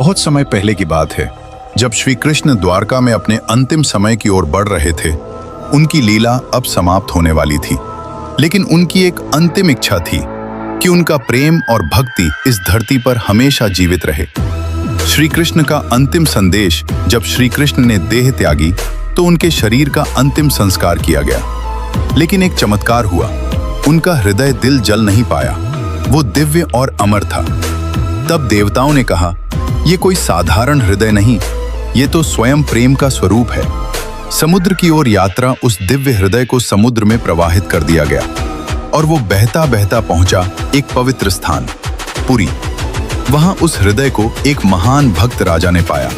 बहुत समय पहले की बात है, जब श्री कृष्ण द्वारका में अपने अंतिम समय की ओर बढ़ रहे थे। उनकी लीला अब समाप्त होने वाली थी, लेकिन उनकी एक अंतिम इच्छा थी कि उनका प्रेम और भक्ति इस धरती पर हमेशा जीवित रहे। श्री कृष्ण का अंतिम संदेश, जब श्री कृष्ण ने देह त्यागी तो उनके शरीर का अंतिम संस्कार किया गया। लेकिन एक चमत्कार हुआ, उनका हृदय दिल जल नहीं पाया, वो दिव्य और अमर था। तब देवताओं ने कहा, ये कोई साधारण हृदय नहीं, ये तो स्वयं प्रेम का स्वरूप है। समुद्र की ओर यात्रा उस दिव्य हृदय को समुद्र में प्रवाहित कर दिया गया और वो बहता बहता पहुंचा एक पवित्र स्थान, पुरी। वहां उस हृदय को एक महान भक्त राजा ने पाया,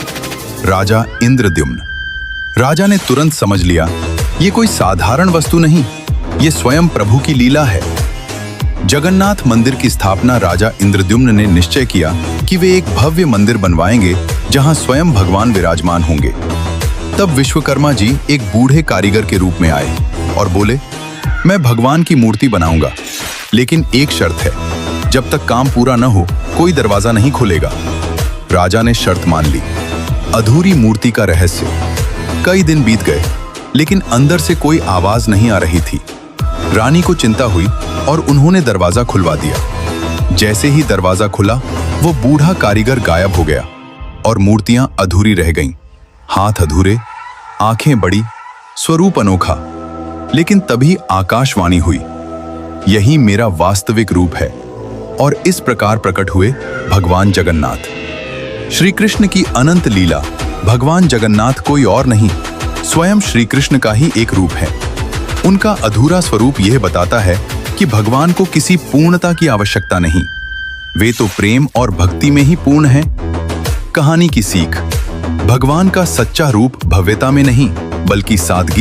राजा इंद्रद्युम्न। राजा ने तुरंत समझ लिया, ये कोई साधारण वस्तु नहीं, ये स्वयं प्रभु की लीला है। जगन्नाथ मंदिर की स्थापना राजा इंद्रद्युम्न ने निश्चय किया कि वे एक भव्य मंदिर बनवाएंगे जहां स्वयं भगवान विराजमान होंगे। तब विश्वकर्मा जी एक बूढ़े कारीगर के रूप में आए और बोले, मैं भगवान की मूर्ति बनाऊंगा, लेकिन एक शर्त है, जब तक काम पूरा न हो कोई दरवाजा नहीं खुलेगा। राजा ने शर्त मान ली। अधूरी मूर्ति का रहस्य। कई दिन बीत गए, लेकिन अंदर से कोई आवाज नहीं आ रही थी। रानी को चिंता हुई और उन्होंने दरवाजा खुलवा दिया। जैसे ही दरवाजा खुला, वो बूढ़ा कारीगर गायब हो गया और मूर्तियां अधूरी रह गईं। हाथ अधूरे, आंखें बड़ी, स्वरूप अनोखा। लेकिन तभी आकाशवाणी हुई, यही मेरा वास्तविक रूप है। और इस प्रकार प्रकट हुए भगवान जगन्नाथ। श्री कृष्ण की अनंत लीला। भगवान जगन्नाथ कोई और नहीं, स्वयं श्री कृष्ण का ही एक रूप है। उनका अधूरा स्वरूप यह बताता है कि भगवान को किसी पूर्णता की आवश्यकता नहीं, वे तो प्रेम और भक्ति में ही पूर्ण हैं। कहानी की सीख। भगवान का सच्चा रूप भव्यता में नहीं, बल्कि सादगी